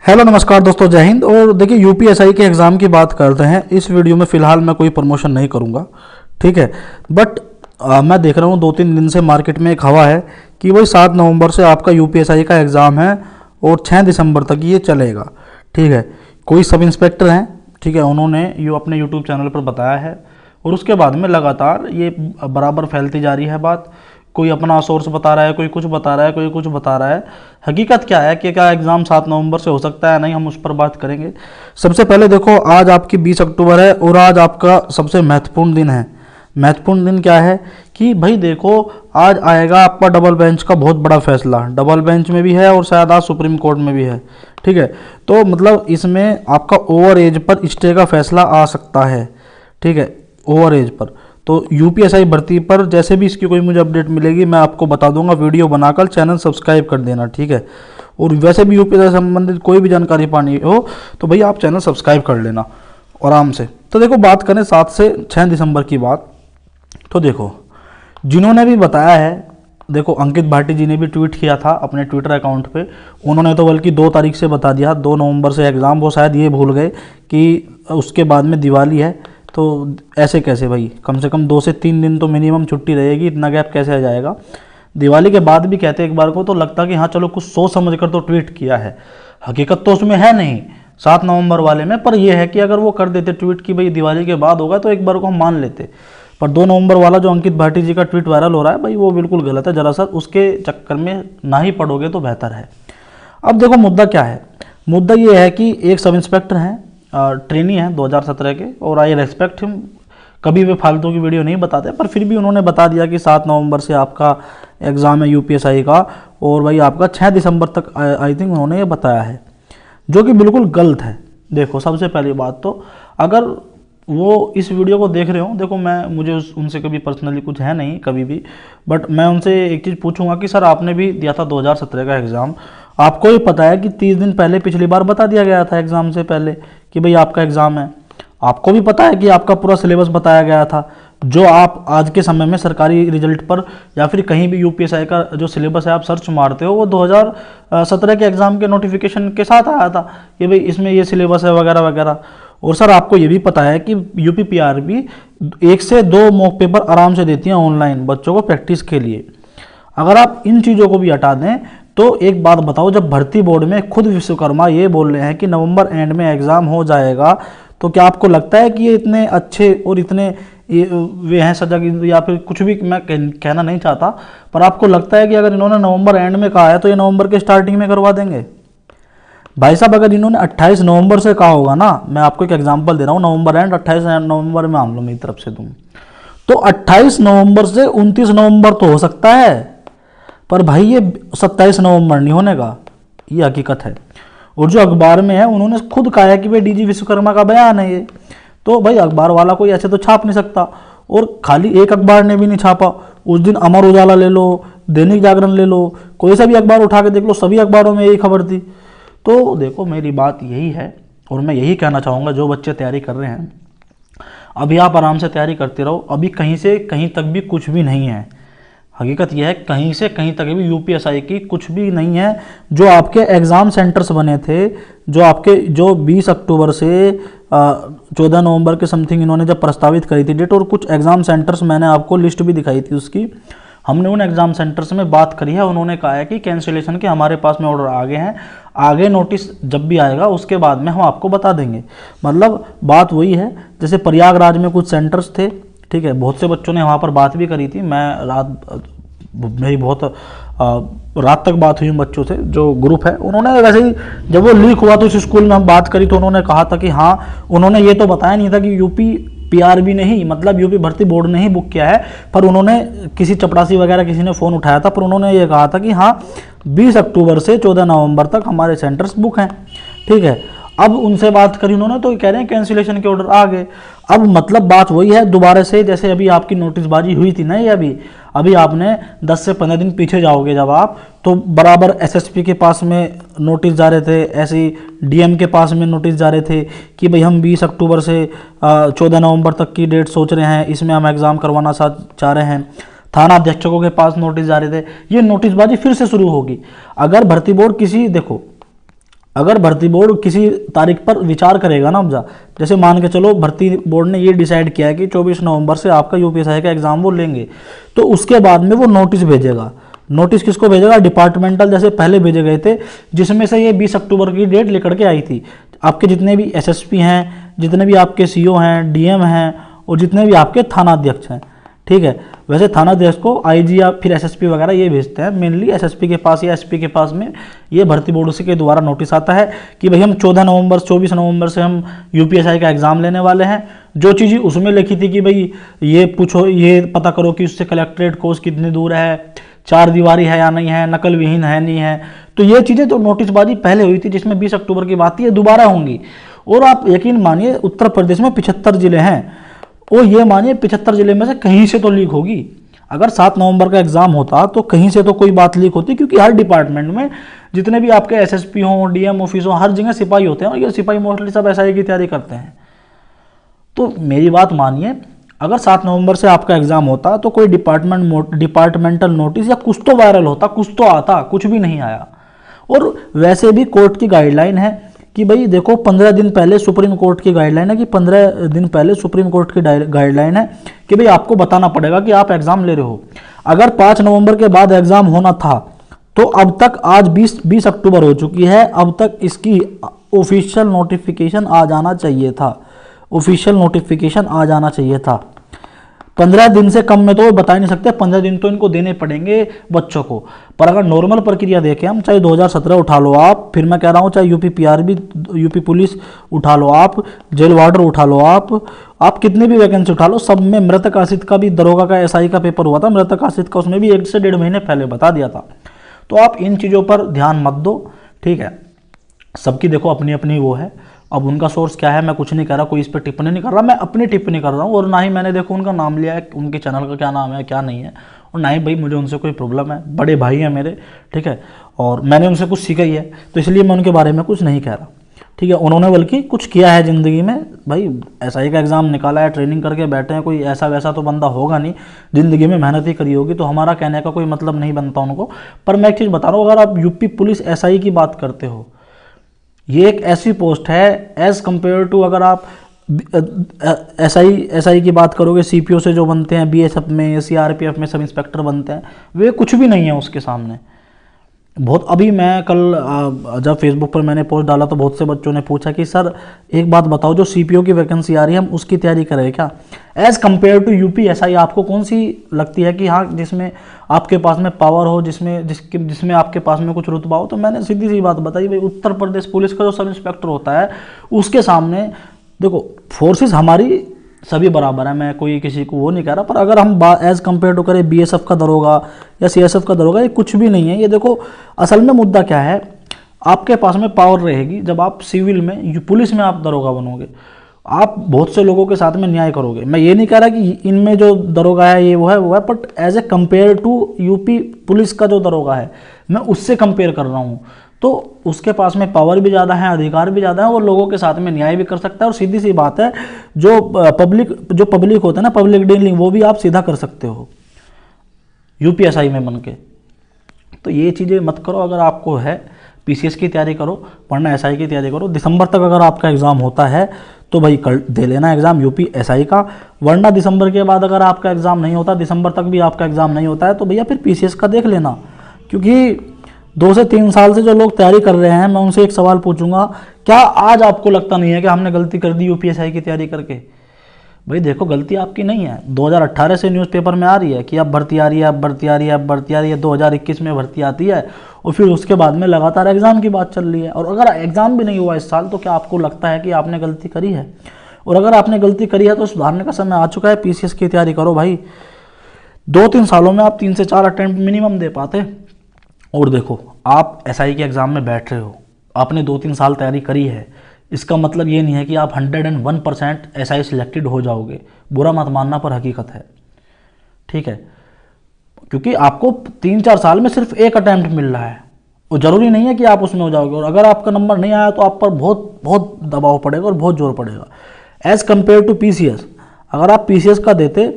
Hello नमस्कार दोस्तों, जय हिंद। और देखिए यूपीएसआई के एग्ज़ाम की बात करते हैं। इस वीडियो में फ़िलहाल मैं कोई प्रमोशन नहीं करूंगा, ठीक है। बट मैं देख रहा हूँ 2-3 दिन से मार्केट में एक हवा है कि वही 7 नवंबर से आपका यूपीएसआई का एग्ज़ाम है और 6 दिसंबर तक ये चलेगा, ठीक है। कोई सब इंस्पेक्टर हैं, ठीक है, उन्होंने ये अपने यूट्यूब चैनल पर बताया है और उसके बाद में लगातार ये बराबर फैलती जा रही है बात। कोई अपना सोर्स बता रहा है, कोई कुछ बता रहा है, कोई कुछ बता रहा है। हकीकत क्या है कि क्या एग्ज़ाम 7 नवंबर से हो सकता है, नहीं, हम उस पर बात करेंगे। सबसे पहले देखो, आज आपकी 20 अक्टूबर है और आज आपका सबसे महत्वपूर्ण दिन है। महत्वपूर्ण दिन क्या है कि भाई देखो, आज आएगा आपका डबल बेंच का बहुत बड़ा फैसला। डबल बेंच में भी है और शायद आज सुप्रीम कोर्ट में भी है, ठीक है। तो मतलब इसमें आपका ओवर एज पर स्टे का फैसला आ सकता है, ठीक है, ओवर एज पर। तो यूपीएसआई भर्ती पर जैसे भी इसकी कोई मुझे अपडेट मिलेगी मैं आपको बता दूंगा, वीडियो बनाकर चैनल सब्सक्राइब कर देना, ठीक है। और वैसे भी यूपीएसआई से संबंधित कोई भी जानकारी पानी हो तो भैया आप चैनल सब्सक्राइब कर लेना आराम से। तो देखो, बात करें 7 से 6 दिसंबर की बात, तो देखो जिन्होंने भी बताया है, देखो अंकित भाटी जी ने भी ट्वीट किया था अपने ट्विटर अकाउंट पे। उन्होंने तो बल्कि 2 तारीख से बता दिया, 2 नवंबर से एग्ज़ाम। वो शायद ये भूल गए कि उसके बाद में दिवाली है, तो ऐसे कैसे भाई, कम से कम 2 से 3 दिन तो मिनिमम छुट्टी रहेगी, इतना गैप कैसे आ जाएगा। दिवाली के बाद भी कहते एक बार को, तो लगता कि हाँ चलो कुछ सोच समझ कर तो ट्वीट किया है। हकीकत तो उसमें है नहीं 7 नवंबर वाले में, पर यह है कि अगर वो कर देते ट्वीट की भाई दिवाली के बाद होगा तो एक बार को हम मान लेते। पर 2 नवंबर वाला जो अंकित भाटी जी का ट्वीट वायरल हो रहा है भाई, वो बिल्कुल गलत है। जरा सा उसके चक्कर में ना ही पढ़ोगे तो बेहतर है। अब देखो मुद्दा क्या है। मुद्दा ये है कि एक सब इंस्पेक्टर हैं, ट्रेनी हैं 2017 के, और आई रेस्पेक्ट हिम। कभी भी फालतू की वीडियो नहीं बताते, पर फिर भी उन्होंने बता दिया कि 7 नवंबर से आपका एग्ज़ाम है यूपीएसआई का और भाई आपका 6 दिसंबर तक आई थिंक उन्होंने ये बताया है, जो कि बिल्कुल गलत है। देखो सबसे पहली बात तो, अगर वो इस वीडियो को देख रहे हो, देखो मुझे उनसे कभी पर्सनली कुछ है नहीं कभी भी, बट मैं उनसे एक चीज़ पूछूंगा कि सर आपने भी दिया था 2017 का एग्ज़ाम, आपको ही पता है कि 30 दिन पहले पिछली बार बता दिया गया था एग्ज़ाम से पहले कि भाई आपका एग्ज़ाम है। आपको भी पता है कि आपका पूरा सिलेबस बताया गया था, जो आप आज के समय में सरकारी रिजल्ट पर या फिर कहीं भी यूपीएसआई का जो सिलेबस है आप सर्च मारते हो, वो 2017 के एग्ज़ाम के नोटिफिकेशन के साथ आया था कि भाई इसमें ये सिलेबस है वगैरह वगैरह। और सर आपको ये भी पता है कि यूपी पीआरबी 1 से 2 मॉक पेपर आराम से देती है ऑनलाइन बच्चों को प्रैक्टिस के लिए। अगर आप इन चीज़ों को भी हटा दें तो एक बात बताओ, जब भर्ती बोर्ड में खुद विश्वकर्मा ये बोल रहे हैं कि नवंबर एंड में एग्ज़ाम हो जाएगा, तो क्या आपको लगता है कि ये इतने अच्छे और इतने वे हैं सजग, या फिर कुछ भी मैं कहना नहीं चाहता, पर आपको लगता है कि अगर इन्होंने नवंबर एंड में कहा है तो ये नवंबर के स्टार्टिंग में करवा देंगे? भाई साहब अगर इन्होंने 28 नवंबर से कहा होगा ना, मैं आपको एक एग्जांपल दे रहा हूँ, नवंबर एंड 28 नवंबर में मान लो मेरी तरफ से तुम, तो 28 नवंबर से 29 नवंबर तो हो सकता है, पर भाई ये 27 नवंबर नहीं होने का, ये हकीकत है। और जो अखबार में है उन्होंने खुद कहा है कि भाई डीजी विश्वकर्मा का बयान है ये, तो भाई अखबार वाला कोई ऐसे तो छाप नहीं सकता। और खाली एक अखबार ने भी नहीं छापा, उस दिन अमर उजाला ले लो, दैनिक जागरण ले लो, कोई सा भी अखबार उठा के देख लो, सभी अखबारों में यही खबर थी। तो देखो मेरी बात यही है और मैं यही कहना चाहूँगा, जो बच्चे तैयारी कर रहे हैं अभी आप आराम से तैयारी करते रहो। अभी कहीं से कहीं तक भी कुछ भी नहीं है। हकीकत यह है कहीं से कहीं तक भी यूपीएसआई की कुछ भी नहीं है। जो आपके एग्ज़ाम सेंटर्स बने थे, जो 20 अक्टूबर से 14 नवंबर के समथिंग इन्होंने जब प्रस्तावित करी थी डेट, और कुछ एग्ज़ाम सेंटर्स मैंने आपको लिस्ट भी दिखाई थी उसकी, हमने उन एग्ज़ाम सेंटर्स में बात करी है। उन्होंने कहा है कि कैंसिलेशन के हमारे पास में ऑर्डर आ गए हैं, आगे नोटिस जब भी आएगा उसके बाद में हम आपको बता देंगे। मतलब बात वही है, जैसे प्रयागराज में कुछ सेंटर्स थे, ठीक है, बहुत से बच्चों ने वहाँ पर बात भी करी थी। मेरी बहुत रात तक बात हुई बच्चों से, जो ग्रुप है, उन्होंने वैसे ही जब वो लीक हुआ तो उस स्कूल में हम बात करी तो उन्होंने कहा था कि हाँ, उन्होंने ये तो बताया नहीं था कि यूपी पीआरबी ने ही, मतलब यूपी भर्ती बोर्ड ने ही बुक किया है, पर उन्होंने किसी चपरासी वगैरह किसी ने फ़ोन उठाया था, पर उन्होंने ये कहा था कि हाँ 20 अक्टूबर से 14 नवंबर तक हमारे सेंटर्स बुक हैं, ठीक है। अब उनसे बात करी उन्होंने तो कह रहे हैं कैंसिलेशन के ऑर्डर आ गए। अब मतलब बात वही है दोबारा से, जैसे अभी आपकी नोटिसबाजी हुई थी ना, ये अभी आपने 10 से 15 दिन पीछे जाओगे जब आप, तो बराबर एसएसपी के पास में नोटिस जा रहे थे, ऐसे ही डीएम के पास में नोटिस जा रहे थे कि भाई हम 20 अक्टूबर से 14 नवंबर तक की डेट सोच रहे हैं, इसमें हम एग्ज़ाम करवाना चाह रहे हैं। थाना अध्यक्षकों के पास नोटिस जा रहे थे। ये नोटिसबाजी फिर से शुरू होगी अगर भर्ती बोर्ड देखो अगर भर्ती बोर्ड किसी तारीख पर विचार करेगा ना, जैसे मान के चलो भर्ती बोर्ड ने ये डिसाइड किया है कि 24 नवंबर से आपका यूपीएसआई का एग्जाम वो लेंगे, तो उसके बाद में वो नोटिस भेजेगा। नोटिस किसको भेजेगा? डिपार्टमेंटल, जैसे पहले भेजे गए थे, जिसमें से ये 20 अक्टूबर की डेट लेकर के आई थी। आपके जितने भी एसएसपी हैं, जितने भी आपके सीओ हैं, डीएम हैं, और जितने भी आपके थाना अध्यक्ष हैं, ठीक है। वैसे थाना अध्यक्ष को आईजी या फिर एसएसपी वगैरह ये भेजते हैं, मेनली एसएसपी के पास या एसपी के पास में ये भर्ती बोर्ड से के द्वारा नोटिस आता है कि भाई हम 24 नवंबर से हम यूपीएसआई का एग्ज़ाम लेने वाले हैं। जो चीज़ उसमें लिखी थी कि भाई ये पूछो, ये पता करो कि उससे कलेक्ट्रेट कोर्स कितनी दूर है, 4 दीवारी है या नहीं है, नकल विहीन है नहीं है। तो ये चीज़ें तो नोटिसबाजी पहले हुई थी, जिसमें 20 अक्टूबर की बात थी, ये दोबारा होंगी। और आप यकीन मानिए उत्तर प्रदेश में 75 जिले हैं, और ये मानिए 75 जिले में से कहीं से तो लीक होगी। अगर 7 नवंबर का एग्जाम होता तो कहीं से तो कोई बात लीक होती, क्योंकि हर डिपार्टमेंट में जितने भी आपके एसएसपी हों, डीएम ऑफिस हों, हर जगह सिपाही होते हैं, और ये सिपाही मोस्टली सब एसआई की तैयारी करते हैं। तो मेरी बात मानिए, अगर 7 नवंबर से आपका एग्जाम होता तो कोई डिपार्टमेंटल नोटिस या कुछ तो वायरल होता, कुछ तो आता, कुछ भी नहीं आया। और वैसे भी कोर्ट की गाइडलाइन है कि भाई देखो 15 दिन पहले सुप्रीम कोर्ट की गाइडलाइन है कि 15 दिन पहले सुप्रीम कोर्ट की गाइडलाइन है कि भाई आपको बताना पड़ेगा कि आप एग्जाम ले रहे हो। अगर 5 नवंबर के बाद एग्जाम होना था तो अब तक, आज 20 अक्टूबर हो चुकी है, अब तक इसकी ऑफिशियल नोटिफिकेशन आ जाना चाहिए था, ऑफिशियल नोटिफिकेशन आ जाना चाहिए था। 15 दिन से कम में तो बता ही नहीं सकते, 15 दिन तो इनको देने पड़ेंगे बच्चों को। पर अगर नॉर्मल प्रक्रिया देखें हम, चाहे 2017 उठा लो आप, फिर मैं कह रहा हूँ चाहे यूपी पीआरबी, यूपी पुलिस उठा लो आप, जेल वार्डर उठा लो आप कितनी भी वैकेंसी उठा लो, सब में मृतक आश्रित का भी दरोगा का एसआई का पेपर हुआ था, मृतक आश्रित का उसमें भी 1 से 1.5 महीने पहले बता दिया था। तो आप इन चीज़ों पर ध्यान मत दो, ठीक है। सबकी देखो अपनी अपनी वो है, अब उनका सोर्स क्या है मैं कुछ नहीं कर रहा, कोई इस पर टिप्पणी नहीं कर रहा, मैं अपनी टिप्पणी कर रहा हूँ। और ना ही मैंने देखो उनका नाम लिया है, उनके चैनल का क्या नाम है क्या नहीं है, और ना ही भाई मुझे उनसे कोई प्रॉब्लम है, बड़े भाई हैं मेरे, ठीक है, और मैंने उनसे कुछ सीखा ही है, तो इसलिए मैं उनके बारे में कुछ नहीं कह रहा, ठीक है। उन्होंने बल्कि कुछ किया है ज़िंदगी में, भाई एसआई का एग्ज़ाम निकाला है, ट्रेनिंग करके बैठे हैं, कोई ऐसा वैसा तो बंदा होगा नहीं, ज़िंदगी में मेहनत ही करी होगी, तो हमारा कहने का कोई मतलब नहीं बनता उनको। पर मैं एक चीज़ बता रहा हूँ, अगर आप यूपी पुलिस एसआई की बात करते हो, ये एक ऐसी पोस्ट है एज़ कम्पेयर टू, अगर आप एसआई की बात करोगे, सीपीओ से जो बनते हैं बीएसएफ में, सीआरपीएफ में सब इंस्पेक्टर बनते हैं, वे कुछ भी नहीं है उसके सामने। बहुत अभी मैं कल जब फेसबुक पर मैंने पोस्ट डाला तो बहुत से बच्चों ने पूछा कि सर एक बात बताओ, जो सीपीओ की वैकेंसी आ रही है हम उसकी तैयारी करें क्या, as compare to UP SI आपको कौन सी लगती है कि हाँ जिसमें आपके पास में पावर हो, जिसमें आपके पास में कुछ रुतबा हो। तो मैंने सीधी सी बात बताई, भाई उत्तर प्रदेश पुलिस का जो सब इंस्पेक्टर होता है उसके सामने देखो फोर्सेस हमारी सभी बराबर है, मैं कोई किसी को वो नहीं कह रहा, पर अगर हम एज़ कम्पेयर टू करें बीएसएफ का दरोगा या सीएसएफ का दरोगा, ये कुछ भी नहीं है। ये देखो असल में मुद्दा क्या है, आपके पास में पावर रहेगी जब आप सिविल में, पुलिस में आप दरोगा बनोगे, आप बहुत से लोगों के साथ में न्याय करोगे। मैं ये नहीं कह रहा कि इनमें जो दरोगा है ये वो है, but as a compare to UP police का जो दरोगा है मैं उससे कंपेयर कर रहा हूँ, तो उसके पास में पावर भी ज़्यादा है, अधिकार भी ज़्यादा है, और लोगों के साथ में न्याय भी कर सकता है। और सीधी सी बात है, जो पब्लिक होता है ना, पब्लिक डीलिंग, वो भी आप सीधा कर सकते हो यूपीएसआई में बन के। तो ये चीज़ें मत करो, अगर आपको है पीसीएस की तैयारी करो, वरना एसआई की तैयारी करो। दिसंबर तक अगर आपका एग्ज़ाम होता है तो भाई कल दे लेना एग्ज़ाम यूपी एसआई का, वरना दिसंबर के बाद अगर आपका एग्ज़ाम नहीं होता, दिसंबर तक भी आपका एग्ज़ाम नहीं होता है, तो भैया फिर पीसीएस का देख लेना। क्योंकि 2 से 3 साल से जो लोग तैयारी कर रहे हैं, मैं उनसे एक सवाल पूछूंगा, क्या आज आपको लगता नहीं है कि हमने गलती कर दी यूपीएसआई की तैयारी करके? भाई देखो गलती आपकी नहीं है, 2018 से न्यूज़पेपर में आ रही है कि अब भर्ती आ रही है, अब भर्ती आ रही है, अब भर्ती आ रही है, 2021 में भर्ती आती है, और फिर उसके बाद में लगातार एग्ज़ाम की बात चल रही है। और अगर एग्ज़ाम भी नहीं हुआ इस साल, तो क्या आपको लगता है कि आपने गलती करी है? और अगर आपने गलती करी है तो सुधारने का समय आ चुका है। पीसीएस की तैयारी करो भाई, 2-3 सालों में आप 3 से 4 अटेम्प्ट मिनिमम दे पाते। और देखो आप एसआई के एग्ज़ाम में बैठ रहे हो, आपने 2-3 साल तैयारी करी है, इसका मतलब ये नहीं है कि आप 101% एसआई सिलेक्टेड हो जाओगे। बुरा मत मानना, पर हकीकत है, ठीक है। क्योंकि आपको 3-4 साल में सिर्फ एक अटैम्प्ट मिल रहा है, और ज़रूरी नहीं है कि आप उसमें हो जाओगे। और अगर आपका नंबर नहीं आया तो आप पर बहुत बहुत दबाव पड़ेगा और बहुत जोर पड़ेगा एज़ कम्पेयर टू पीसीएस। अगर आप पीसीएस का देते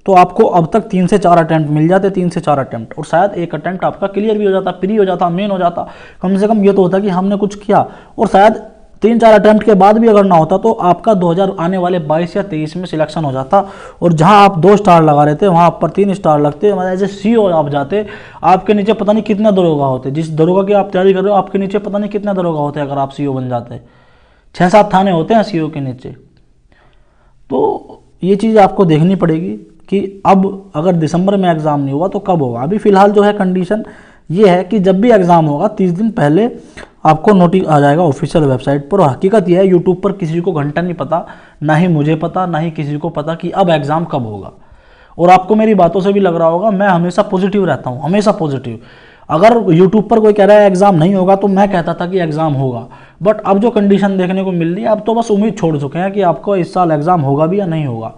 तो आपको अब तक 3 से 4 अटैम्प्ट मिल जाते, 3 से 4 अटैम्प्ट, और शायद एक अटैम्प्ट आपका क्लियर भी हो जाता, प्री हो जाता, मेन हो जाता। कम से कम ये तो होता कि हमने कुछ किया। और शायद 3-4 अटैम्प्ट के बाद भी अगर ना होता तो आपका 2000 आने वाले 22 या 23 में सिलेक्शन हो जाता, और जहां आप 2 स्टार लगा रहे थे वहां आप पर 3 स्टार लगते, मतलब एज ए CO आप जाते। आपके नीचे पता नहीं कितने दरोगा होते, जिस दरोगा की आप तैयारी कर रहे हो आपके नीचे पता नहीं कितने दरोगा होते अगर आप CO बन जाते। 6-7 थाने होते हैं CO के नीचे। तो ये चीज़ आपको देखनी पड़ेगी कि अब अगर दिसंबर में एग्ज़ाम नहीं हुआ तो कब होगा। अभी फ़िलहाल जो है कंडीशन ये है कि जब भी एग्ज़ाम होगा 30 दिन पहले आपको नोटिस आ जाएगा ऑफिशियल वेबसाइट पर। और हकीकत यह है यूट्यूब पर किसी को घंटा नहीं पता, ना ही मुझे पता, ना ही किसी को पता कि अब एग्ज़ाम कब होगा। और आपको मेरी बातों से भी लग रहा होगा मैं हमेशा पॉजिटिव रहता हूँ, हमेशा पॉजिटिव। अगर यूट्यूब पर कोई कह रहा है एग्ज़ाम नहीं होगा तो मैं कहता था कि एग्ज़ाम होगा, बट अब जो कंडीशन देखने को मिल रही है अब तो बस उम्मीद छोड़ चुके हैं कि आपको इस साल एग्ज़ाम होगा भी या नहीं होगा।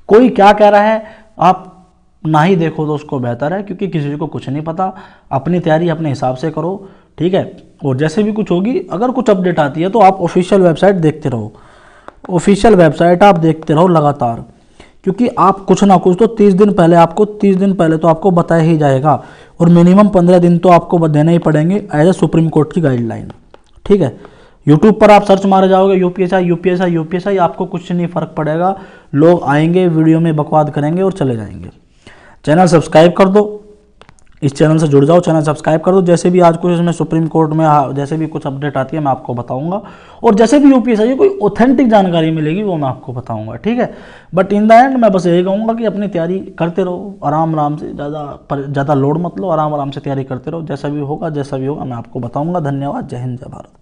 कोई क्या कह रहा है आप ना ही देखो तो उसको बेहतर है, क्योंकि किसी को कुछ नहीं पता। अपनी तैयारी अपने हिसाब से करो, ठीक है। और जैसे भी कुछ होगी, अगर कुछ अपडेट आती है तो आप ऑफिशियल वेबसाइट देखते रहो, ऑफिशियल वेबसाइट आप देखते रहो लगातार, क्योंकि आप कुछ ना कुछ तो 30 दिन पहले तो आपको बताया ही जाएगा। और मिनिमम 15 दिन तो आपको देने ही पड़ेंगे एज ए सुप्रीम कोर्ट की गाइडलाइन, ठीक है। यूट्यूब पर आप सर्च मारे जाओगे यूपीएसआई, आपको कुछ नहीं फ़र्क पड़ेगा। लोग आएंगे वीडियो में बकवाद करेंगे और चले जाएंगे। चैनल सब्सक्राइब कर दो, इस चैनल से जुड़ जाओ, चैनल सब्सक्राइब कर दो। जैसे भी आज कुछ इसमें सुप्रीम कोर्ट में जैसे भी कुछ अपडेट आती है मैं आपको बताऊंगा, और जैसे भी यूपीएसआई कोई ऑथेंटिक जानकारी मिलेगी वो मैं आपको बताऊंगा, ठीक है। बट इन द एंड मैं बस यही कहूँगा कि अपनी तैयारी करते रहो आराम से, ज़्यादा लोड मत लो, आराम से तैयारी करते रहो। जैसा भी होगा मैं आपको बताऊँगा। धन्यवाद। जय हिंद, जय भारत।